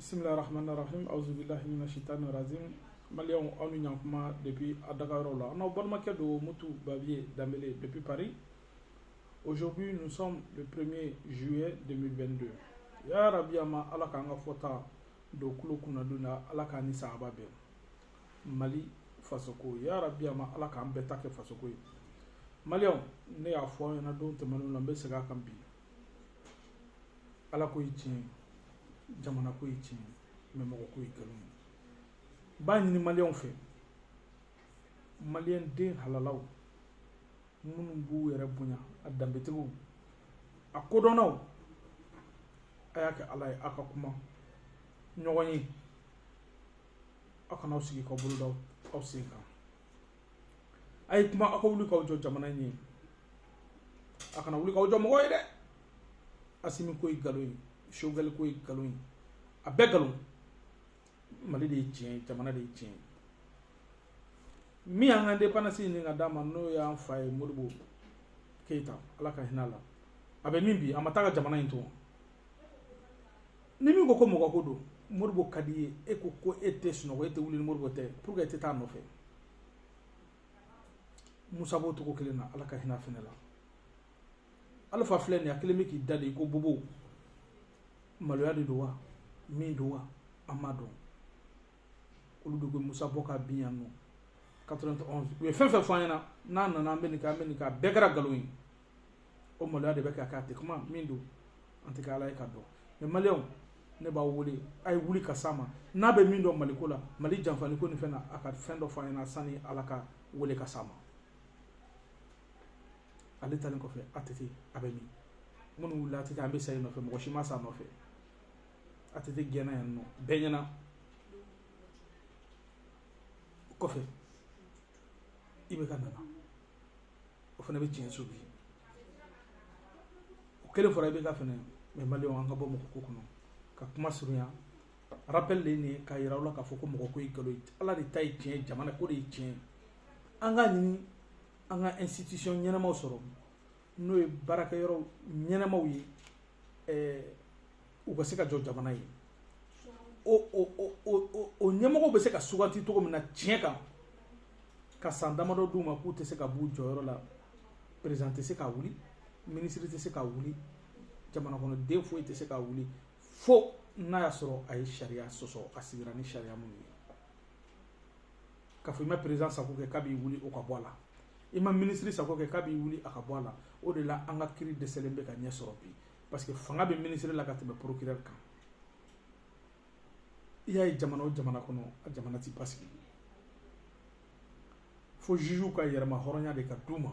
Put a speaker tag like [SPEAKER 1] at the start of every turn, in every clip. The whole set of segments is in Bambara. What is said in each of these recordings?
[SPEAKER 1] Bismillahirrahmanirrahim. Auzubillahi minash-shaytanir-rajim. Maliens, on nous a depuis Adagarola. On a Balmaké de Moutou Bavier Dambélé depuis Paris. Aujourd'hui, nous sommes le 1er juillet 2022. Ya Rabbi ama ala kanga fota do kulo kunaduna ala kani sahababe. Mali fasoko. Ya Rabbi ama ala kan beta ke fasoko. Maliens, ne ya fo na do temanu lambe sega kambi. Ala ko yitien. Jamana ko yitien. Mais moko ko yikalum. Ba ni Maliens fait. Malien den halalaw. Munu bu yere bunya adambetigu. Akodonaw. Ayake alay aka kuma. Nyogoni. Aka naw sigi ko bulu daw aw sinka. Ay kuma aka wuli ko jo jamana ni. Aka na wuli ko jo mo de. Asimi ko igaloy. Shogal ko igaloy. Abegalo. Mali de tien jamana de tien. Mi an indépendance ni ngadama no ya fay Modibo Keita alaka hinala abe mimbi amataka jamana into ni mi ko mo ko do Modibo kadiye e ko ete suno ko ete wuli Modibo te pour que ete ta no fe Musa bo to ko kelena alaka hina fenela alfa fleni akele ki dade ko bobo maloya de doa mi doa amado oludo ko Musa boka biano 91 we fen fanyana nana ambenika begara galoin o mala de beka kate kuma mindu antika ala ka do me malion ne ba wuli ay wuli kasama na be mindo malikola mali janfani ko ni fena aka fendo fanyana sani alaka wuli kasama ale talen ko fe atete abemi munu wula atete ambe sayi no fe mo shima sa no fe atete gena yan no benyana ko fe ibe ka nana o fana be tiɲɛ so bi o kelen fɔra ibe ka fana mais Maliens an ka bɔ mɔgɔ ko kɔnɔ ka kuma surunya rappel le ni ka yira la ka fɔ ko mɔgɔ ko igalo ala de ta ye tiɲɛ jamana ko de ye tiɲɛ an ka ɲini an ka institution ɲɛnamaw sɔrɔ n'o ye baarakɛyɔrɔ ɲɛnamaw ye u ka se ka jɔ jamana ye o ɲɛmɔgɔw bɛ se ka suganti cogo min na tiɲɛ kan ka san damadɔ d'u ma k'u tɛ se ka b'u jɔyɔrɔ la président tɛ se ka wuli ministre tɛ se ka wuli jamana kɔnɔden foyi tɛ se ka wuli fo n'a y'a sɔrɔ a ye sariya sɔsɔ a sigira ni sariya minnu ye k'a fɔ i ma président sago kɛ k'a b'i wuli o ka bɔ a la i ma ministre sago kɛ k'a b'i wuli a ka bɔ a la o de la an ka kiiri dɛsɛlen bɛ ka ɲɛ sɔrɔ bi parce que fanga bɛ ministre la ka tɛmɛ procureur kan i y'a ye jamana o jamana kɔnɔ a jamana tɛ basigi fo juge ka yɛrɛma hɔrɔnya de ka d'u ma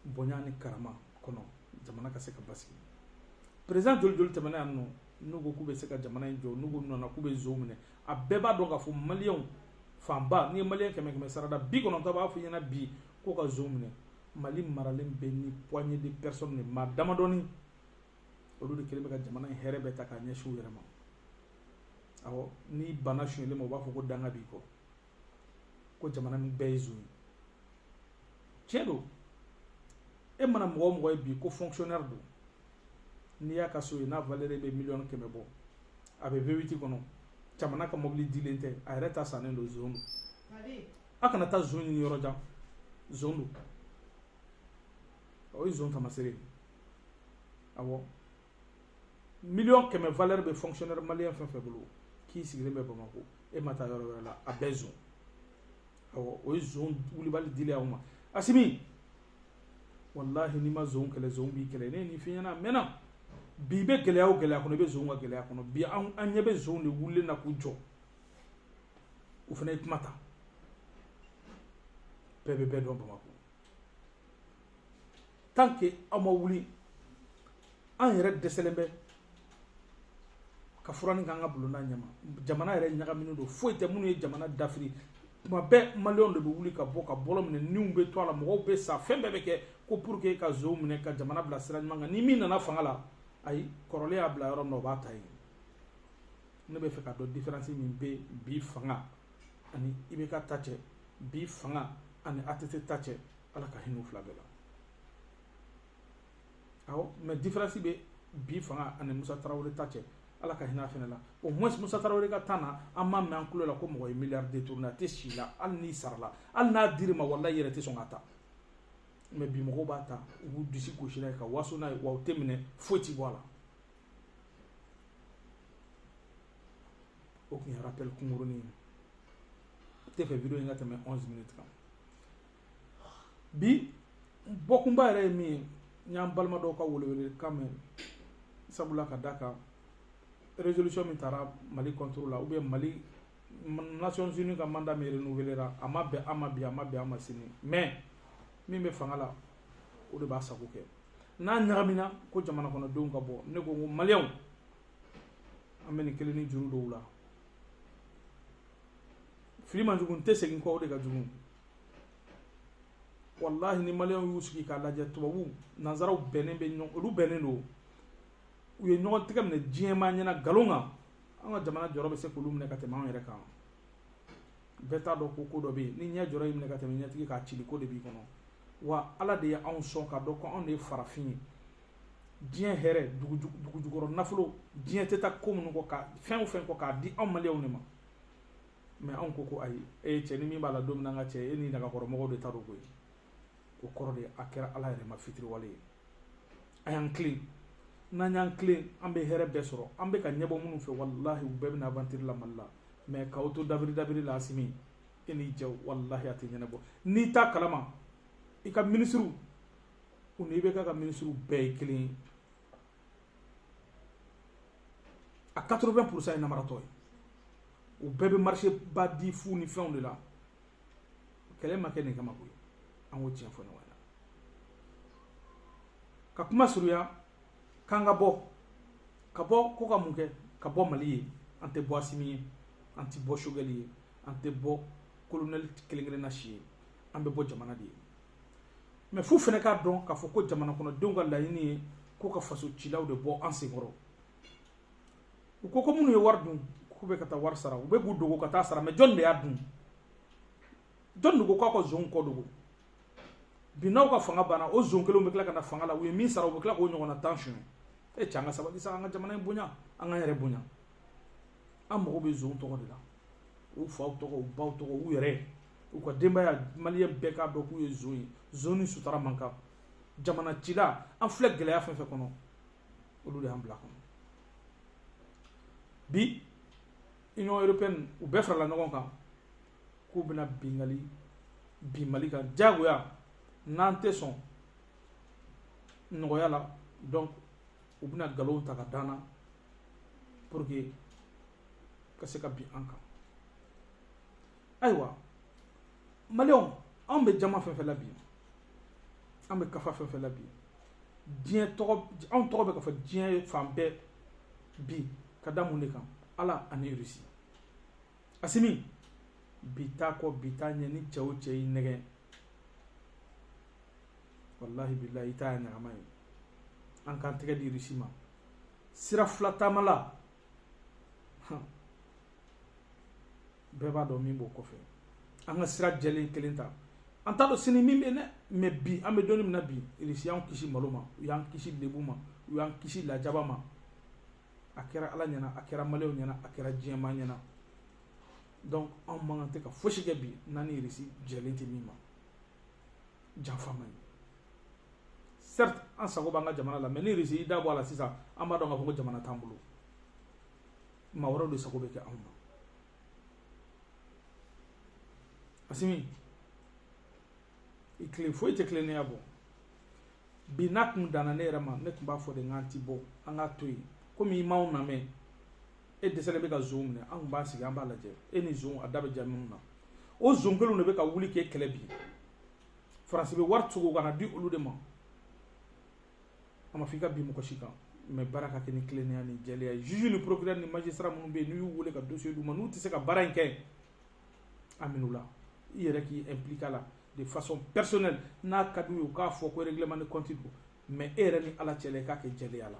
[SPEAKER 1] bonya ni karama kɔnɔ jamana ka se ka basigi président joli tɛmɛna yan nɔ n'u ko k'u bɛ se ka jamana in jɔ n'u ko nana k'u bɛ zo minɛ a bɛɛ b'a dɔn k'a fɔ Maliens fanba ni ye Malien 100 sarada 90 b'a fɔ ɲɛna bi ko ka zo minɛ Mali maralen bɛ ni poignée de personnes de maa damadɔni olu de kelen bɛ ka jamana in hɛrɛ bɛɛ ta k'a ɲɛsin u yɛrɛ ma awɔ ni bana suɲɛlen ma u b'a fɔ ko danga b'i kɔ ko jamana min bɛɛ ye zo ye tiɲɛ don e mana mɔgɔ o mɔgɔ ye bi ko fonctionnaire don n'i y'a ka so ye n'a valeur bɛ 100 000 bɔ a bɛ V8 kɔnɔ jamana ka mobili dilen tɛ a yɛrɛ ta sannen don zone don a kana taa zone ɲini yɔrɔ jan zone don o ye zone tamasere awɔ 100 000 valeur bɛ fonctionnaire malien fɛn fɛn bolo k'i sigilen bɛ Bamako e ma taa yɔrɔ wɛrɛ la a bɛɛ zone awɔ o ye zone wulibali dilen aw ma Asimi wallahi ni ma zone kɛlɛ zone b'i kɛlɛ ne ni fiɲɛna mɛnna bi bɛ gɛlɛya o gɛlɛya kɔnɔ i bɛ zone ka gɛlɛya kɔnɔ bi an ɲɛ bɛ zone de wulilen na k'u jɔ u fana ye kuma ta bɛɛ bɛ bɛɛ dɔn Bamako tant que aw ma wuli an yɛrɛ dɛsɛlen bɛ ka furanin k'an ka bulonda ɲɛma jamana yɛrɛ ɲagaminen don foyi tɛ minnu ye jamana dafiri tuma bɛɛ Maliens de bɛ wuli ka bɔ ka bɔlɔ minɛ niw bɛ to a la mɔgɔw bɛ sa fɛn bɛɛ bɛ kɛ ko pour que ka zo minɛ ka jamana bila sira ɲuman kan ni min nana fanga la ayi kɔrɔlen y'a bila yɔrɔ min na o b'a ta ye ne bɛ fɛ ka dɔn différence min bɛ bi fanga ani IBK ta cɛ bi fanga ani ATT ta cɛ ala ka hinɛ u fila bɛɛ la awɔ mais différence bɛ bi fanga ani Musa Tarawele ta cɛ ala ka hina fene la au moins Moussa Traoré ka tana amma me an kulo la ko mo milliard détourné te sila al ni sarala al na dirima wallahi yere te songata mais bi mo ba ta u disi ko shina ka waso na wa temine foti voilà o qui rappelle Kumuruni te fait vidéo ngata me 11 minutes kan bi bokumba re mi nyam balma do ka wolwele quand même sabula ka daka résolution min tara Mali contrôle la ou bien Mali Nations Unies ka mandat me renouvelera ama sini mais min be fangala o de ba sago ke na nyaramina ko jamana kono don ka bo ne ko Malien ameni keleni juru do la Freeman jugun te segin ko de ka jugun wallahi ni Malien yusuki ka lajɛ tubabu nanzaraw bɛnnen bɛ ɲɔgɔn olu bɛnnen don u ye ɲɔgɔn tigɛ minɛ diɲɛma ɲɛna galon kan an ka jamana jɔrɔ bɛ se k'olu minɛ ka tɛmɛ an yɛrɛ kan bɛɛ t'a dɔn ko dɔ bɛ yen ni ɲɛ jɔrɔ y'i minɛ ka tɛmɛ ɲɛtigi k'a cili ko de b'i kɔnɔ wa ala de ye anw sɔn ka dɔn ko anw de ye farafin ye diɲɛ hɛrɛ dugu jukɔrɔ nafolo diɲɛ tɛ taa ko minnu kɔ ka fɛn o fɛn kɔ k'a di anw maliyɛnw de ma mais anw ko ayi e ye cɛ ni min b'a la don min na an ka cɛ e ni nagakɔrɔmɔgɔw de ta don koyi o kɔrɔ de a kɛra ala yɛrɛ ma fitiriwale ye a y'an tilen n'an y'an tilen an bɛ hɛrɛ bɛɛ sɔrɔ an bɛ ka ɲɛbɔ minnu fɛ wallahi u bɛɛ bɛna aventure la Mali la mais k'aw to dabiri la Asimi e n'i jɛ wallahi a tɛ ɲɛnabɔ n'i t'a kalama i ka ministre u ni bɛ ka ministre bɛɛ ye kelen ye a 80% ye namaratɔ ye u bɛɛ bɛ marché ba di fu ni fɛnw de la kɛlɛ ma kɛ nin kama koyi an ko tiɲɛ fɔ ɲɔgɔn na ka kuma surunya k'an ka bɔ ko ka mun kɛ ka bɔ Mali ye an tɛ bɔ Asimi ye an tɛ bɔ Choguel ye an tɛ bɔ colonel kelen-kelenna si ye an bɛ bɔ jamana de ye mais fu fana k'a dɔn k'a fɔ ko jamana kɔnɔdenw ka laɲini ye ko ka faso cilaw de bɔ an senkɔrɔ u ko minnu ye wari dun k'u bɛ ka taa wari sara u bɛ k'u dogo ka taa sara mais jɔn de y'a dun jɔn de ko k'a ka zon kɔ dogo bi n'aw ka fanga banna o zon kelenw bɛ tila ka na fanga la u ye min sara u bɛ tila k'o ɲɔgɔn na 10 suɲɛ e cɛ an ka sabali sa an ka jamana in bonya an k'an yɛrɛ bonya an mago bɛ zon tɔgɔ de la u faw tɔgɔ u baw tɔgɔ u yɛrɛ u ka denbaya maliyɛn bɛɛ k'a dɔn k'u ye zon ye zon ni sutara man kan jamana cila an filɛ gɛlɛya fɛn fɛn kɔnɔ olu de y'an bila kɔnɔ bi Union européenne u bɛɛ farala ɲɔgɔn kan k'u bɛna bi Mali kan diyagoya n'an tɛ sɔn nɔgɔya la donc u bɛna nkalon ta ka d'an na pour que ka se ka bin an kan ayiwa maliyɛnw anw bɛ jama fɛn fɛn la bi an bɛ kafa fɛn fɛn la bi anw tɔgɔ bɛ ka fɔ diɲɛ fan bɛɛ bi ka da mun de kan ala ani Russie Asimi bi t'a kɔ bi t'a ɲɛ ni cɛ o cɛ y'i nɛgɛ wallahi billahi i t'a ye ɲagama ye an k'an tɛgɛ di Russie ma sira fila taama la bɛɛ b'a dɔn min b'o kɔfɛ an ka sira jɛlen kelen ta an t'a dɔn sini min bɛ dɛ mais bi an bɛ dɔɔnin min na bi Russie y'an kisi malo ma u y'an kisi lebu ma u y'an kisi lajaba ma a kɛra ala ɲɛna a kɛra maliyɛnw ɲɛna a kɛra diɲɛma ɲɛna donc anw man kan tɛ ka fosi kɛ bi n'an ni Russie jɛlen tɛ min ma janfa man ɲi certes an sago b'an ka jamana la mais ni Russie y'i da bɔ a la sisan an b'a dɔn k'a fɔ ko jamana t'an bolo maa wɛrɛw de sago bɛ kɛ anw na Asimi i tile foyi tɛ tilennenya bɔ bi n'a kun danna ne yɛrɛ ma ne tun b'a fɔ de k'an ti bɔ an k'a to yen komi i m'anw lamɛn e dɛsɛlen bɛ ka zon minɛ an tun b'a sigi an b'a lajɛ e ni zon a da bɛ ja minnu na o zon kelenw de bɛ ka wuli k'e kɛlɛ bi Faransi bɛ wari cogo ka na di olu de ma a ma fɔ i ka bin mɔgɔ si kan mais baara ka kɛ ni tilennenya ni jɛlenya ye juge ni procureur ni magistrat minnu bɛ yen n'u y'u wele ka dossier d'u ma n'u tɛ se ka baara in kɛ a minɛ u la i yɛrɛ k'i impliqué a la de façon personnelle n'a ka d'u ye u k'a fɔ ko règlement de compte don mais e yɛrɛ ni ala cɛla i k'a kɛ jɛlenya la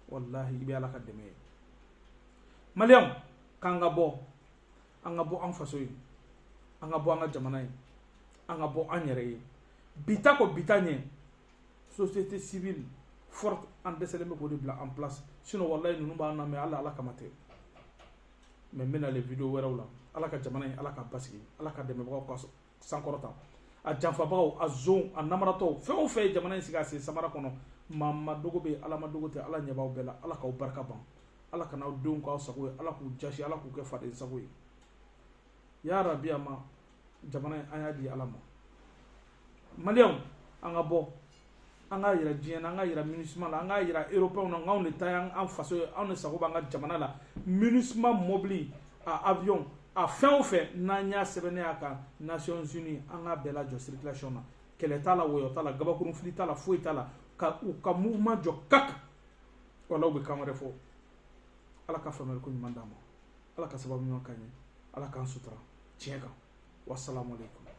[SPEAKER 1] wallahi i bɛ ala ka dɛmɛ ye maliyɛnw k'an ka bɔ an faso ye an ka bɔ an ka jamana ye an ka bɔ an yɛrɛ ye bi ta kɔ bi ta ɲɛ société civile forte an dɛsɛlen bɛ k'o de bila en place sinon wallahi ninnu b'an lamɛn hali ala kama tɛ mais n bɛna les vidéos wɛrɛw la ala ka jamana in ala ka basigi ala ka dɛmɛbagaw ka sankɔrɔta a janfabagaw a zon a namaratɔw fɛn o fɛn ye jamana in sigi a sen samara kɔnɔ maa ma dogo bɛ ala ma dogo tɛ ala ɲɛ b'aw bɛɛ la ala k'aw barika ban ala kana aw denw k'aw sago ye ala k'u jasi ala k'u kɛ faden sago ye ya rabi a ma jamana in an y'a di ala ma maliyɛnw an ka bɔ an ka yira diɲɛ na an ka yira MINUSMA la an ka yira européens na anw de ta y'an faso ye anw de sago b'an ka jamana la MINUSMA mobili a avion a fɛn o fɛn n'an y'a sɛbɛnnen a kan Nations Unies an ka bɛɛ lajɔ circulation na kɛlɛ t'a la wɔyɔ t'a la gabakurun fili t'a la foyi t'a la ka u ka mouvement jɔ kak wala u bɛ kan wɛrɛ fɔ ala ka faamuyali ko ɲuman d'an ma ala ka sababu ɲuman k'an ye ala k'an sutura tiɲɛ kan wassalamu alaikum